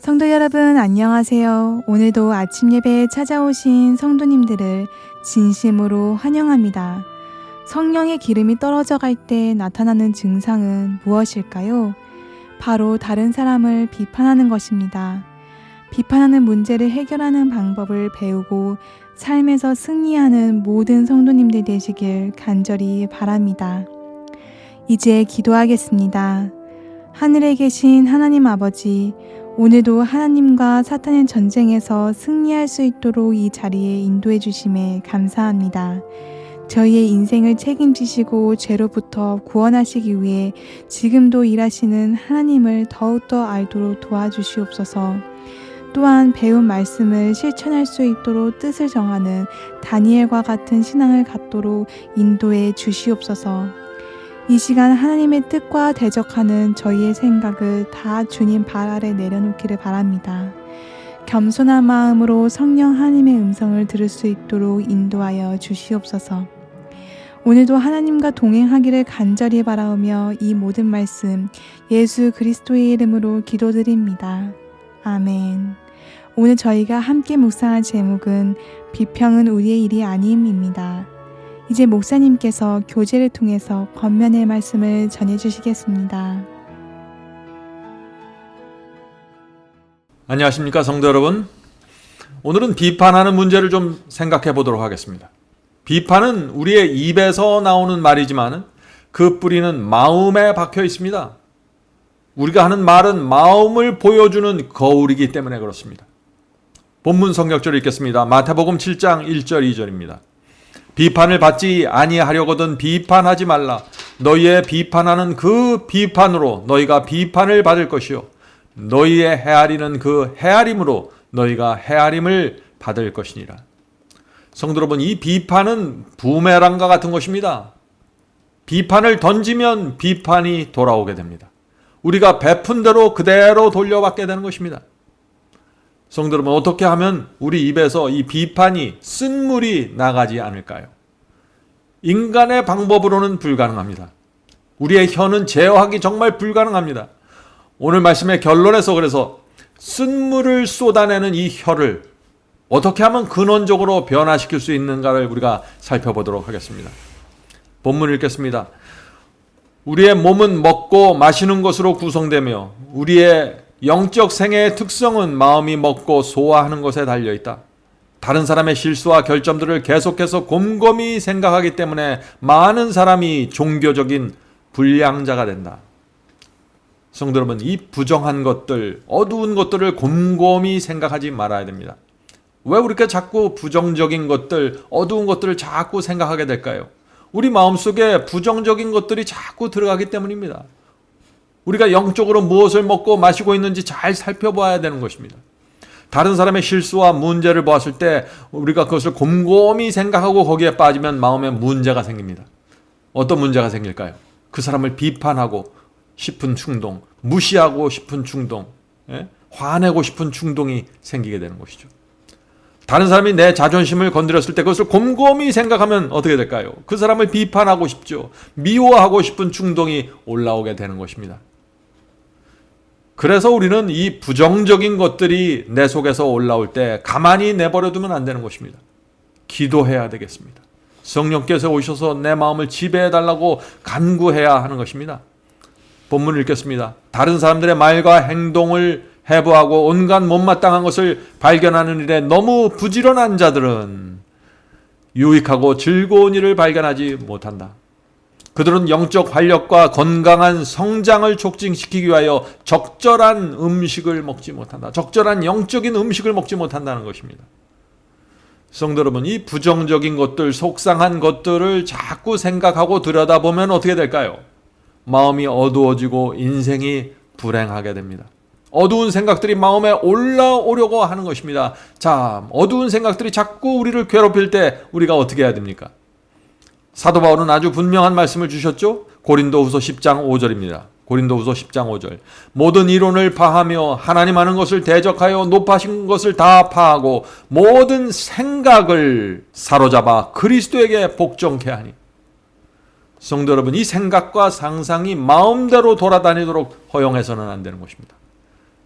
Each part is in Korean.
성도 여러분 안녕하세요. 오늘도 아침 예배에 찾아오신 성도님들을 진심으로 환영합니다. 성령의 기름이 떨어져 갈 때 나타나는 증상은 무엇일까요? 바로 다른 사람을 비판하는 것입니다. 비판하는 문제를 해결하는 방법을 배우고 삶에서 승리하는 모든 성도님들 되시길 간절히 바랍니다. 이제 기도하겠습니다. 하늘에 계신 하나님 아버지, 오늘도 하나님과 사탄의 전쟁에서 승리할 수 있도록 이 자리에 인도해 주심에 감사합니다. 저희의 인생을 책임지시고 죄로부터 구원하시기 위해 지금도 일하시는 하나님을 더욱더 알도록 도와주시옵소서. 또한 배운 말씀을 실천할 수 있도록 뜻을 정하는 다니엘과 같은 신앙을 갖도록 인도해 주시옵소서. 이 시간 하나님의 뜻과 대적하는 저희의 생각을 다 주님 발 아래 내려놓기를 바랍니다. 겸손한 마음으로 성령 하나님의 음성을 들을 수 있도록 인도하여 주시옵소서. 오늘도 하나님과 동행하기를 간절히 바라오며 이 모든 말씀 예수 그리스도의 이름으로 기도드립니다. 아멘. 오늘 저희가 함께 묵상할 제목은 비평은 우리의 일이 아님입니다. 이제 목사님께서 교제를 통해서 권면의 말씀을 전해주시겠습니다. 안녕하십니까 성도 여러분. 오늘은 비판하는 문제를 좀 생각해 보도록 하겠습니다. 비판은 우리의 입에서 나오는 말이지만 그 뿌리는 마음에 박혀 있습니다. 우리가 하는 말은 마음을 보여주는 거울이기 때문에 그렇습니다. 본문 성경절을 읽겠습니다. 마태복음 7장 1절 2절입니다. 비판을 받지 아니하려거든 비판하지 말라. 너희의 비판하는 그 비판으로 너희가 비판을 받을 것이요 너희의 헤아리는 그 헤아림으로 너희가 헤아림을 받을 것이니라. 성도 여러분, 이 비판은 부메랑과 같은 것입니다. 비판을 던지면 비판이 돌아오게 됩니다. 우리가 베푼 대로 그대로 돌려받게 되는 것입니다. 성도 여러분, 어떻게 하면 우리 입에서 이 비판이 쓴물이 나가지 않을까요? 인간의 방법으로는 불가능합니다. 우리의 혀는 제어하기 정말 불가능합니다. 오늘 말씀의 결론에서 그래서 쓴물을 쏟아내는 이 혀를 어떻게 하면 근원적으로 변화시킬 수 있는가를 우리가 살펴보도록 하겠습니다. 본문 읽겠습니다. 우리의 몸은 먹고 마시는 것으로 구성되며 우리의 영적 생애의 특성은 마음이 먹고 소화하는 것에 달려있다. 다른 사람의 실수와 결점들을 계속해서 곰곰이 생각하기 때문에 많은 사람이 종교적인 불량자가 된다. 성도 여러분, 이 부정한 것들, 어두운 것들을 곰곰이 생각하지 말아야 됩니다. 왜 우리가 자꾸 부정적인 것들, 어두운 것들을 자꾸 생각하게 될까요? 우리 마음속에 부정적인 것들이 자꾸 들어가기 때문입니다. 우리가 영적으로 무엇을 먹고 마시고 있는지 잘 살펴봐야 되는 것입니다. 다른 사람의 실수와 문제를 보았을 때 우리가 그것을 곰곰이 생각하고 거기에 빠지면 마음에 문제가 생깁니다. 어떤 문제가 생길까요? 그 사람을 비판하고 싶은 충동, 무시하고 싶은 충동, 화내고 싶은 충동이 생기게 되는 것이죠. 다른 사람이 내 자존심을 건드렸을 때 그것을 곰곰이 생각하면 어떻게 될까요? 그 사람을 비판하고 싶죠. 미워하고 싶은 충동이 올라오게 되는 것입니다. 그래서 우리는 이 부정적인 것들이 내 속에서 올라올 때 가만히 내버려두면 안 되는 것입니다. 기도해야 되겠습니다. 성령께서 오셔서 내 마음을 지배해달라고 간구해야 하는 것입니다. 본문을 읽겠습니다. 다른 사람들의 말과 행동을 해부하고 온갖 못마땅한 것을 발견하는 일에 너무 부지런한 자들은 유익하고 즐거운 일을 발견하지 못한다. 그들은 영적 활력과 건강한 성장을 촉진시키기 위하여 적절한 음식을 먹지 못한다. 적절한 영적인 음식을 먹지 못한다는 것입니다. 성도 여러분, 이 부정적인 것들, 속상한 것들을 자꾸 생각하고 들여다보면 어떻게 될까요? 마음이 어두워지고 인생이 불행하게 됩니다. 어두운 생각들이 마음에 올라오려고 하는 것입니다. 자, 어두운 생각들이 자꾸 우리를 괴롭힐 때 우리가 어떻게 해야 됩니까? 사도 바울은 아주 분명한 말씀을 주셨죠? 고린도후서 10장 5절입니다. 고린도후서 10장 5절. 모든 이론을 파하며 하나님 하는 것을 대적하여 높아신 것을 다 파하고 모든 생각을 사로잡아 그리스도에게 복종케 하니. 성도 여러분, 이 생각과 상상이 마음대로 돌아다니도록 허용해서는 안 되는 것입니다.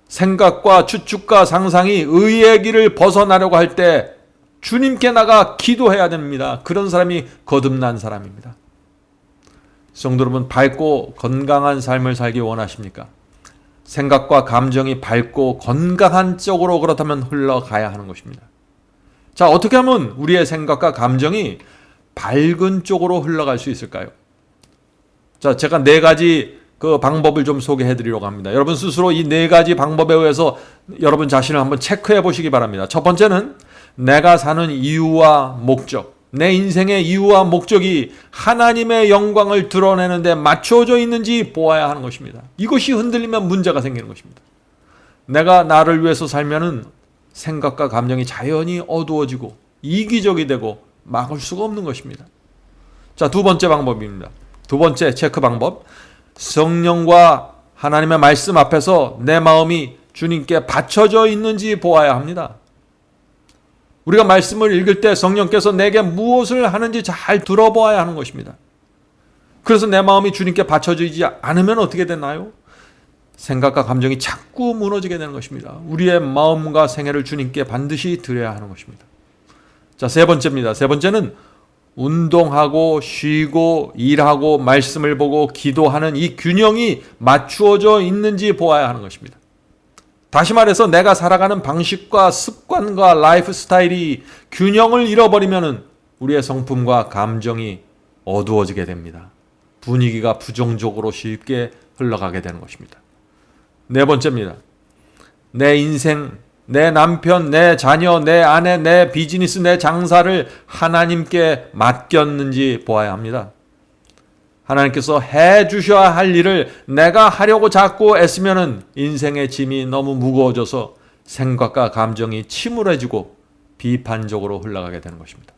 생각과 추측과 상상이 의의 길을 벗어나려고 할 때 주님께 나가 기도해야 됩니다. 그런 사람이 거듭난 사람입니다. 성도 여러분, 밝고 건강한 삶을 살기 원하십니까? 생각과 감정이 밝고 건강한 쪽으로 그렇다면 흘러가야 하는 것입니다. 자, 어떻게 하면 우리의 생각과 감정이 밝은 쪽으로 흘러갈 수 있을까요? 자, 제가 4가지 그 방법을 좀 소개해 드리려고 합니다. 여러분 스스로 이 4가지 방법에 의해서 여러분 자신을 한번 체크해 보시기 바랍니다. 첫 번째는 내가 사는 이유와 목적, 내 인생의 이유와 목적이 하나님의 영광을 드러내는 데 맞춰져 있는지 보아야 하는 것입니다. 이것이 흔들리면 문제가 생기는 것입니다. 내가 나를 위해서 살면은 생각과 감정이 자연히 어두워지고 이기적이 되고 막을 수가 없는 것입니다. 자, 2번째 방법입니다. 2번째 체크 방법. 성령과 하나님의 말씀 앞에서 내 마음이 주님께 받쳐져 있는지 보아야 합니다. 우리가 말씀을 읽을 때 성령께서 내게 무엇을 하는지 잘 들어보아야 하는 것입니다. 그래서 내 마음이 주님께 받쳐지지 않으면 어떻게 되나요? 생각과 감정이 자꾸 무너지게 되는 것입니다. 우리의 마음과 생애를 주님께 반드시 드려야 하는 것입니다. 자, 3번째입니다. 3번째는 운동하고 쉬고 일하고 말씀을 보고 기도하는 이 균형이 맞추어져 있는지 보아야 하는 것입니다. 다시 말해서 내가 살아가는 방식과 습관과 라이프 스타일이 균형을 잃어버리면 우리의 성품과 감정이 어두워지게 됩니다. 분위기가 부정적으로 쉽게 흘러가게 되는 것입니다. 4번째입니다. 내 인생, 내 남편, 내 자녀, 내 아내, 내 비즈니스, 내 장사를 하나님께 맡겼는지 보아야 합니다. 하나님께서 해 주셔야 할 일을 내가 하려고 자꾸 애쓰면은 인생의 짐이 너무 무거워져서 생각과 감정이 침울해지고 비판적으로 흘러가게 되는 것입니다.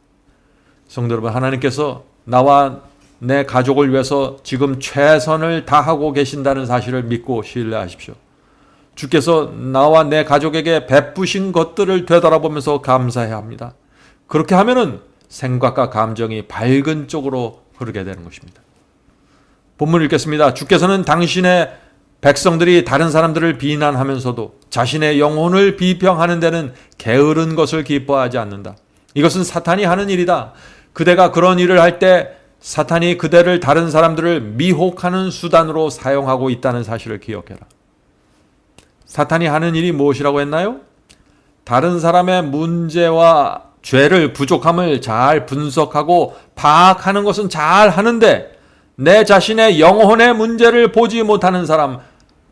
성도 여러분, 하나님께서 나와 내 가족을 위해서 지금 최선을 다하고 계신다는 사실을 믿고 신뢰하십시오. 주께서 나와 내 가족에게 베푸신 것들을 되돌아보면서 감사해야 합니다. 그렇게 하면은 생각과 감정이 밝은 쪽으로 흐르게 되는 것입니다. 본문 읽겠습니다. 주께서는 당신의 백성들이 다른 사람들을 비난하면서도 자신의 영혼을 비평하는 데는 게으른 것을 기뻐하지 않는다. 이것은 사탄이 하는 일이다. 그대가 그런 일을 할 때 사탄이 그대를 다른 사람들을 미혹하는 수단으로 사용하고 있다는 사실을 기억해라. 사탄이 하는 일이 무엇이라고 했나요? 다른 사람의 문제와 죄를, 부족함을 잘 분석하고 파악하는 것은 잘 하는데 내 자신의 영혼의 문제를 보지 못하는 사람,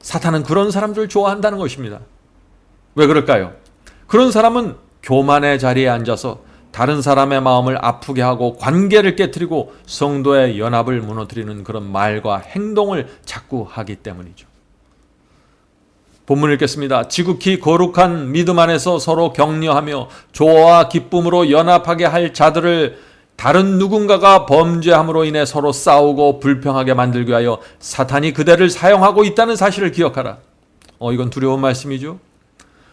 사탄은 그런 사람들을 좋아한다는 것입니다. 왜 그럴까요? 그런 사람은 교만의 자리에 앉아서 다른 사람의 마음을 아프게 하고 관계를 깨트리고 성도의 연합을 무너뜨리는 그런 말과 행동을 자꾸 하기 때문이죠. 본문 읽겠습니다. 지극히 거룩한 믿음 안에서 서로 격려하며 조화와 기쁨으로 연합하게 할 자들을 다른 누군가가 범죄함으로 인해 서로 싸우고 불평하게 만들기 위하여 사탄이 그대를 사용하고 있다는 사실을 기억하라. 이건 두려운 말씀이죠.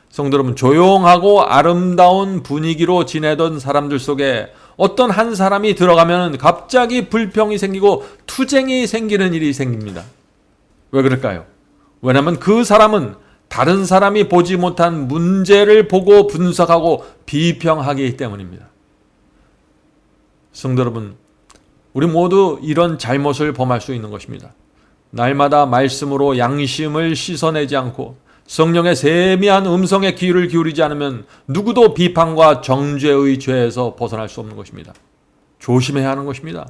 성도 여러분, 조용하고 아름다운 분위기로 지내던 사람들 속에 어떤 한 사람이 들어가면 갑자기 불평이 생기고 투쟁이 생기는 일이 생깁니다. 왜 그럴까요? 왜냐하면 그 사람은 다른 사람이 보지 못한 문제를 보고 분석하고 비평하기 때문입니다. 성도 여러분, 우리 모두 이런 잘못을 범할 수 있는 것입니다. 날마다 말씀으로 양심을 씻어내지 않고 성령의 세미한 음성에 귀를 기울이지 않으면 누구도 비판과 정죄의 죄에서 벗어날 수 없는 것입니다. 조심해야 하는 것입니다.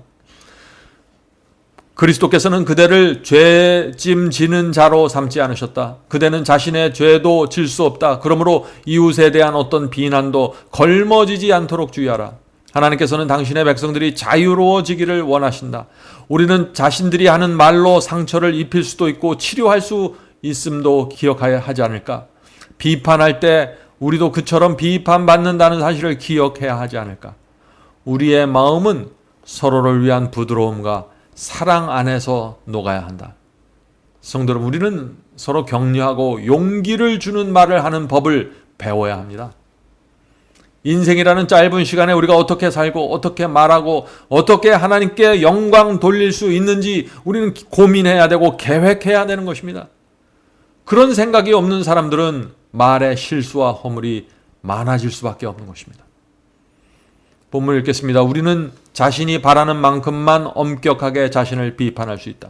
그리스도께서는 그대를 죄짐 지는 자로 삼지 않으셨다. 그대는 자신의 죄도 질 수 없다. 그러므로 이웃에 대한 어떤 비난도 걸머지지 않도록 주의하라. 하나님께서는 당신의 백성들이 자유로워지기를 원하신다. 우리는 자신들이 하는 말로 상처를 입힐 수도 있고 치료할 수 있음도 기억해야 하지 않을까? 비판할 때 우리도 그처럼 비판받는다는 사실을 기억해야 하지 않을까? 우리의 마음은 서로를 위한 부드러움과 사랑 안에서 녹아야 한다. 성도 여러분, 우리는 서로 격려하고 용기를 주는 말을 하는 법을 배워야 합니다. 인생이라는 짧은 시간에 우리가 어떻게 살고 어떻게 말하고 어떻게 하나님께 영광 돌릴 수 있는지 우리는 고민해야 되고 계획해야 되는 것입니다. 그런 생각이 없는 사람들은 말의 실수와 허물이 많아질 수밖에 없는 것입니다. 본문 읽겠습니다. 우리는 자신이 바라는 만큼만 엄격하게 자신을 비판할 수 있다.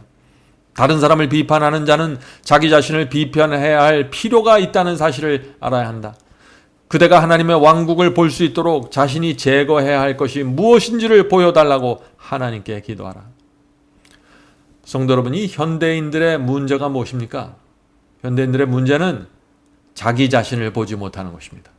다른 사람을 비판하는 자는 자기 자신을 비판해야 할 필요가 있다는 사실을 알아야 한다. 그대가 하나님의 왕국을 볼 수 있도록 자신이 제거해야 할 것이 무엇인지를 보여달라고 하나님께 기도하라. 성도 여러분, 이 현대인들의 문제가 무엇입니까? 현대인들의 문제는 자기 자신을 보지 못하는 것입니다.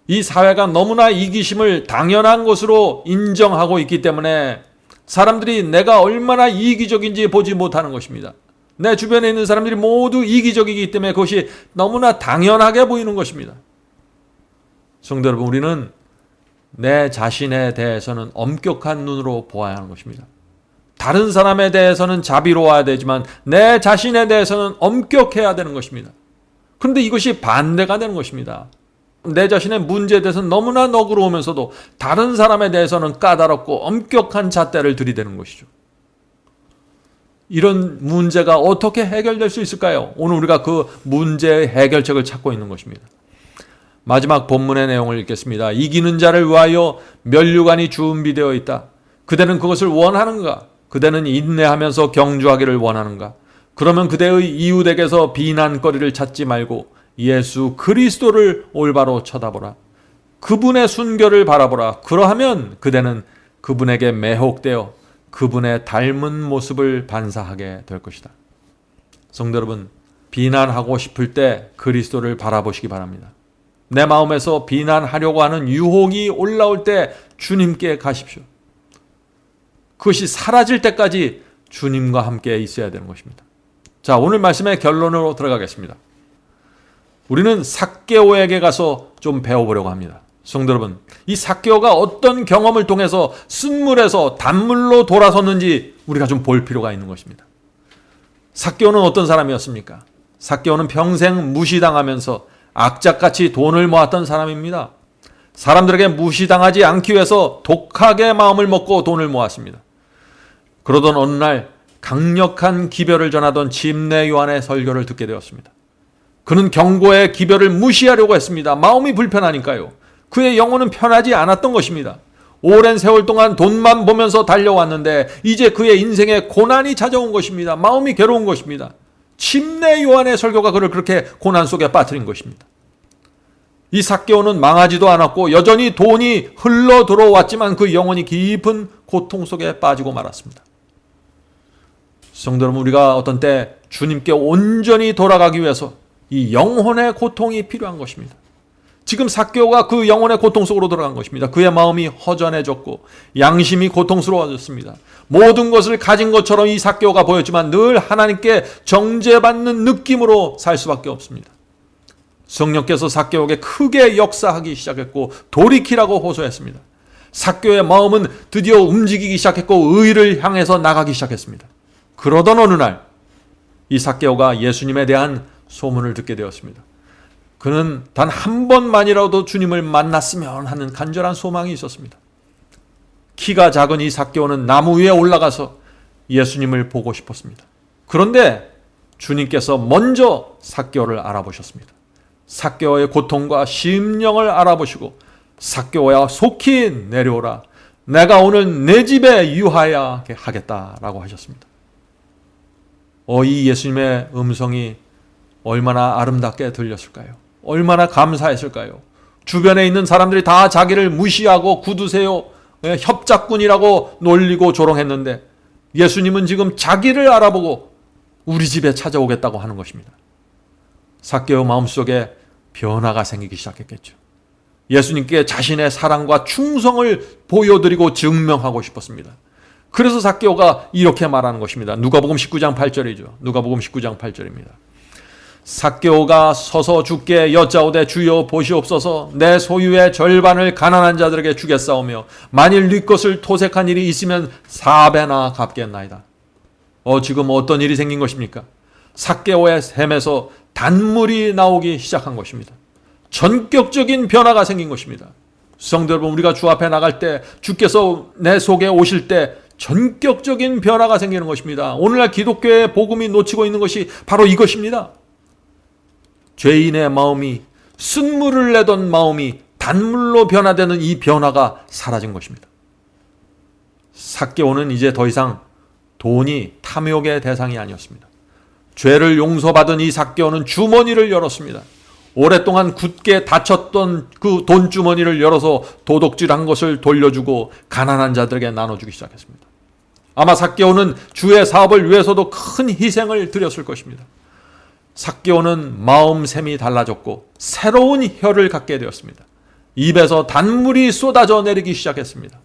이 사회가 너무나 이기심을 당연한 것으로 인정하고 있기 때문에 사람들이 내가 얼마나 이기적인지 보지 못하는 것입니다. 내 주변에 있는 사람들이 모두 이기적이기 때문에 그것이 너무나 당연하게 보이는 것입니다. 성도 여러분, 우리는 내 자신에 대해서는 엄격한 눈으로 보아야 하는 것입니다. 다른 사람에 대해서는 자비로워야 되지만 내 자신에 대해서는 엄격해야 되는 것입니다. 그런데 이것이 반대가 되는 것입니다. 내 자신의 문제에 대해서는 너무나 너그러우면서도 다른 사람에 대해서는 까다롭고 엄격한 잣대를 들이대는 것이죠. 이런 문제가 어떻게 해결될 수 있을까요? 오늘 우리가 그 문제의 해결책을 찾고 있는 것입니다. 마지막 본문의 내용을 읽겠습니다. 이기는 자를 위하여 면류관이 준비되어 있다. 그대는 그것을 원하는가? 그대는 인내하면서 경주하기를 원하는가? 그러면 그대의 이웃에게서 비난거리를 찾지 말고 예수 그리스도를 올바로 쳐다보라. 그분의 순결을 바라보라. 그러하면 그대는 그분에게 매혹되어 그분의 닮은 모습을 반사하게 될 것이다. 성도 여러분, 비난하고 싶을 때 그리스도를 바라보시기 바랍니다. 내 마음에서 비난하려고 하는 유혹이 올라올 때 주님께 가십시오. 그것이 사라질 때까지 주님과 함께 있어야 되는 것입니다. 자, 오늘 말씀의 결론으로 들어가겠습니다. 우리는 삭개오에게 가서 좀 배워보려고 합니다. 성도 여러분, 이 삭개오가 어떤 경험을 통해서 쓴물에서 단물로 돌아섰는지 우리가 좀 볼 필요가 있는 것입니다. 삭개오는 어떤 사람이었습니까? 삭개오는 평생 무시당하면서 악착같이 돈을 모았던 사람입니다. 사람들에게 무시당하지 않기 위해서 독하게 마음을 먹고 돈을 모았습니다. 그러던 어느 날 강력한 기별을 전하던 침례 요한의 설교를 듣게 되었습니다. 그는 경고의 기별을 무시하려고 했습니다. 마음이 불편하니까요. 그의 영혼은 편하지 않았던 것입니다. 오랜 세월 동안 돈만 보면서 달려왔는데 이제 그의 인생에 고난이 찾아온 것입니다. 마음이 괴로운 것입니다. 침례 요한의 설교가 그를 그렇게 고난 속에 빠뜨린 것입니다. 이 삭개오는 망하지도 않았고 여전히 돈이 흘러 들어왔지만 그 영혼이 깊은 고통 속에 빠지고 말았습니다. 성도 여러분, 우리가 어떤 때 주님께 온전히 돌아가기 위해서 이 영혼의 고통이 필요한 것입니다. 지금 삭개오가 그 영혼의 고통 속으로 들어간 것입니다. 그의 마음이 허전해졌고 양심이 고통스러워졌습니다. 모든 것을 가진 것처럼 이 삭개오가 보였지만 늘 하나님께 정죄받는 느낌으로 살 수밖에 없습니다. 성령께서 삭개오에게 크게 역사하기 시작했고 돌이키라고 호소했습니다. 삭개오의 마음은 드디어 움직이기 시작했고 의를 향해서 나가기 시작했습니다. 그러던 어느 날 이 삭개오가 예수님에 대한 소문을 듣게 되었습니다. 그는 단 한 번만이라도 주님을 만났으면 하는 간절한 소망이 있었습니다. 키가 작은 이 삭개오는 나무 위에 올라가서 예수님을 보고 싶었습니다. 그런데 주님께서 먼저 삭개오를 알아보셨습니다. 삭개오의 고통과 심령을 알아보시고 삭개오야 속히 내려오라. 내가 오늘 내 집에 유하여 하겠다라고 하셨습니다. 이 예수님의 음성이 얼마나 아름답게 들렸을까요? 얼마나 감사했을까요? 주변에 있는 사람들이 다 자기를 무시하고 굳으세요, 협작꾼이라고 놀리고 조롱했는데 예수님은 지금 자기를 알아보고 우리 집에 찾아오겠다고 하는 것입니다. 삭개오 마음속에 변화가 생기기 시작했겠죠. 예수님께 자신의 사랑과 충성을 보여드리고 증명하고 싶었습니다. 그래서 삭개오가 이렇게 말하는 것입니다. 누가복음 19장 8절이죠. 누가복음 19장 8절입니다. 삭개오가 서서 주께 여짜오되 주여 보시옵소서 내 소유의 절반을 가난한 자들에게 주겠사오며 만일 네 것을 토색한 일이 있으면 4배나 갚겠나이다. 지금 어떤 일이 생긴 것입니까? 삭개오의 셈에서 단물이 나오기 시작한 것입니다. 전격적인 변화가 생긴 것입니다. 성도 여러분, 우리가 주 앞에 나갈 때 주께서 내 속에 오실 때 전격적인 변화가 생기는 것입니다. 오늘날 기독교의 복음이 놓치고 있는 것이 바로 이것입니다. 죄인의 마음이, 쓴물을 내던 마음이 단물로 변화되는 이 변화가 사라진 것입니다. 삭개오는 이제 더 이상 돈이 탐욕의 대상이 아니었습니다. 죄를 용서받은 이 삭개오는 주머니를 열었습니다. 오랫동안 굳게 닫혔던 그 돈 주머니를 열어서 도둑질한 것을 돌려주고 가난한 자들에게 나눠주기 시작했습니다. 아마 삭개오는 주의 사업을 위해서도 큰 희생을 드렸을 것입니다. 삭개오는 마음샘이 달라졌고 새로운 혀를 갖게 되었습니다. 입에서 단물이 쏟아져 내리기 시작했습니다.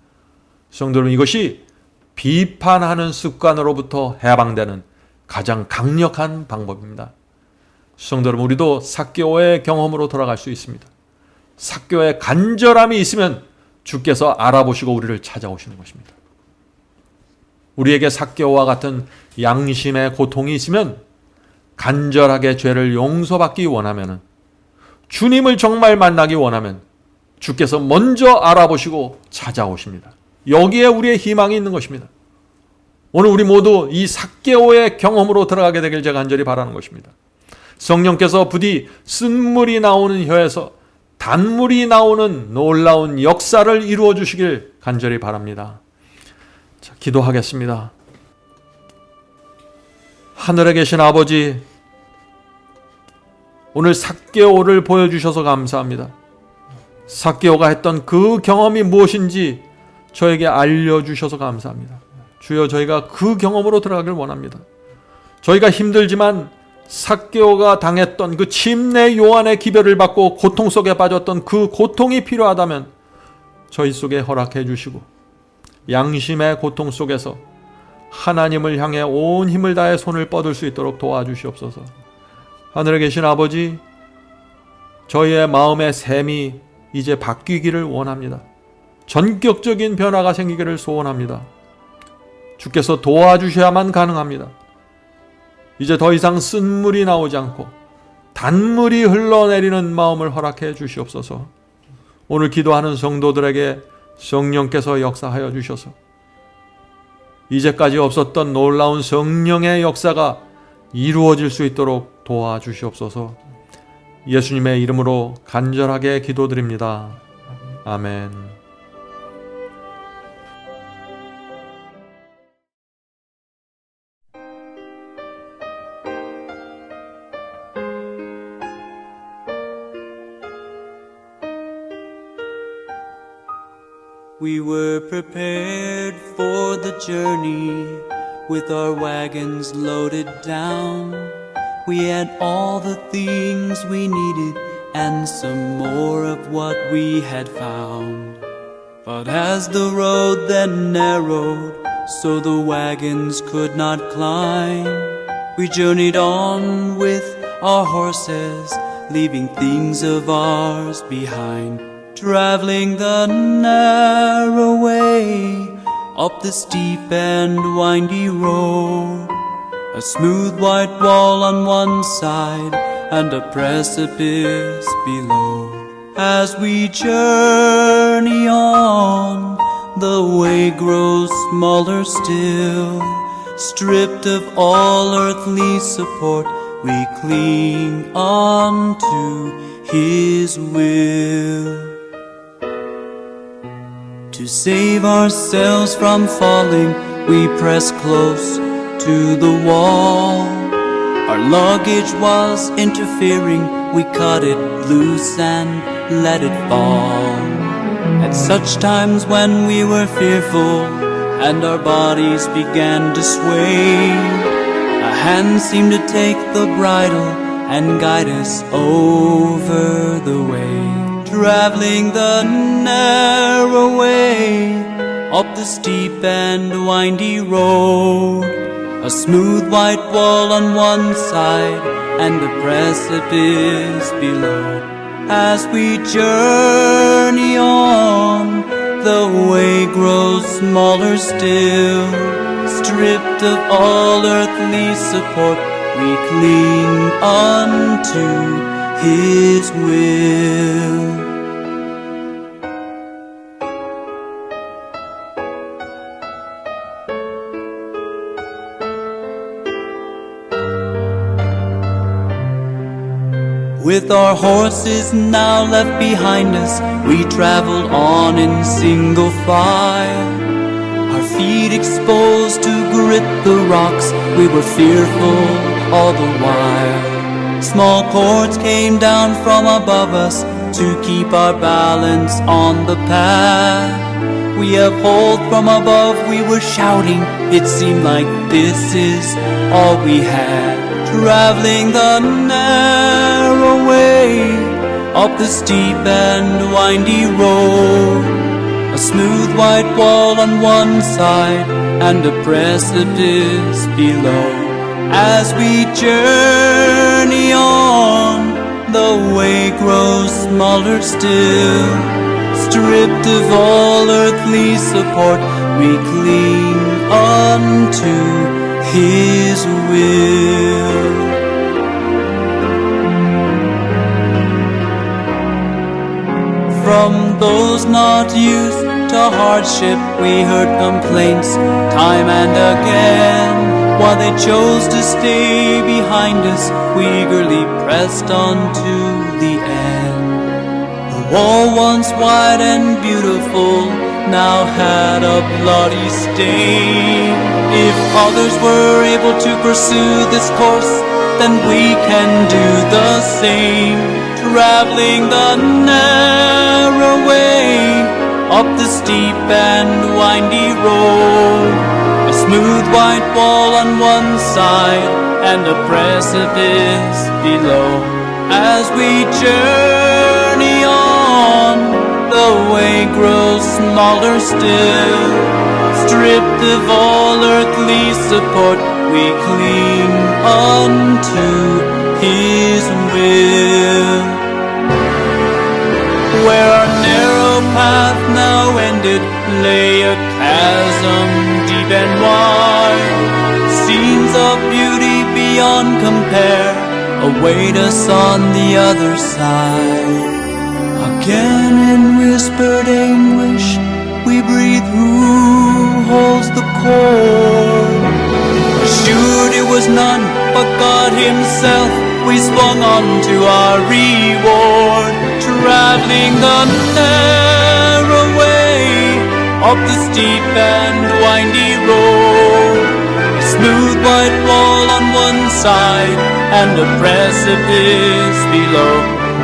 성도 여러분, 이것이 비판하는 습관으로부터 해방되는 가장 강력한 방법입니다. 성도 여러분, 우리도 삭개오의 경험으로 돌아갈 수 있습니다. 삭개오의 간절함이 있으면 주께서 알아보시고 우리를 찾아오시는 것입니다. 우리에게 삭개오와 같은 양심의 고통이 있으면 간절하게 죄를 용서받기 원하면, 주님을 정말 만나기 원하면 주께서 먼저 알아보시고 찾아오십니다. 여기에 우리의 희망이 있는 것입니다. 오늘 우리 모두 이 삭개오의 경험으로 들어가게 되길 제가 간절히 바라는 것입니다. 성령께서 부디 쓴물이 나오는 혀에서 단물이 나오는 놀라운 역사를 이루어 주시길 간절히 바랍니다. 자, 기도하겠습니다. 하늘에 계신 아버지, 오늘 삭개오를 보여주셔서 감사합니다. 삭개오가 했던 그 경험이 무엇인지 저에게 알려주셔서 감사합니다. 주여, 저희가 그 경험으로 들어가길 원합니다. 저희가 힘들지만 삭개오가 당했던 그 침례 요한의 기별을 받고 고통 속에 빠졌던 그 고통이 필요하다면 저희 속에 허락해 주시고, 양심의 고통 속에서 하나님을 향해 온 힘을 다해 손을 뻗을 수 있도록 도와주시옵소서. 하늘에 계신 아버지, 저희의 마음의 샘이 이제 바뀌기를 원합니다. 전격적인 변화가 생기기를 소원합니다. 주께서 도와주셔야만 가능합니다. 이제 더 이상 쓴물이 나오지 않고 단물이 흘러내리는 마음을 허락해 주시옵소서. 오늘 기도하는 성도들에게 성령께서 역사하여 주셔서 이제까지 없었던 놀라운 성령의 역사가 이루어질 수 있도록 도와주시옵소서. 예수님의 이름으로 간절하게 기도드립니다. 아멘. We were prepared for the journey with our wagons loaded down. We had all the things we needed and some more of what we had found. But as the road then narrowed so the wagons could not climb, we journeyed on with our horses, leaving things of ours behind. Traveling the narrow way up the steep and windy road, a smooth white wall on one side and a precipice below. As we journey on, the way grows smaller still. Stripped of all earthly support, we cling on to His will. To save ourselves from falling, we press close to the wall. Our luggage was interfering, we cut it loose and let it fall. At such times when we were fearful and our bodies began to sway, a hand seemed to take the bridle and guide us over the way. Traveling the narrow way up the steep and windy road, a smooth white wall on one side and a precipice below. As we journey on, the way grows smaller still. Stripped of all earthly support, we cling unto His will. With our horses now left behind us, we traveled on in single file. Our feet exposed to grit the rocks, we were fearful all the while. Small cords came down from above us to keep our balance on the path. We upheld from above, we were shouting, it seemed like this is all we had. Traveling the narrow way up the steep and windy road, a smooth white wall on one side and a precipice below. As we journey on, the way grows smaller still. Stripped of all earthly support, we cling unto His will. From those not used to hardship, we heard complaints time and again. While they chose to stay behind us, we eagerly pressed on to the end. The wall, once wide and beautiful, now had a bloody stain. If others were able to pursue this course, then we can do the same. Traveling the narrow way up the steep and windy road, a smooth white wall on one side and a precipice below. As we journey on, the way grows smaller still. Stripped of all earthly support, we cling unto His will. Where our narrow path now ended lay a chasm deep and wide. Scenes of beauty beyond compare await us on the other side. Again in whispered anguish we breathe, who holds the cord? Assured it was none but God Himself, we swung on to our reward. Traveling the narrow way up the steep and windy road, a smooth white wall on one side and a precipice below.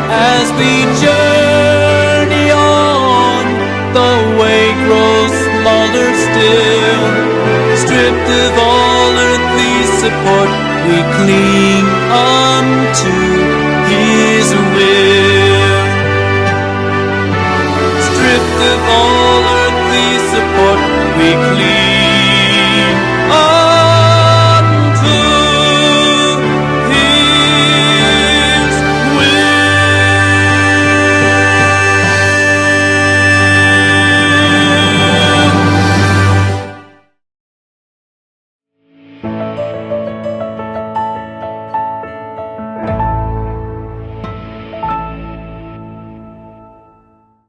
As we journey on, the way grows smaller still. Stripped of all earthly support, we cling unto His will.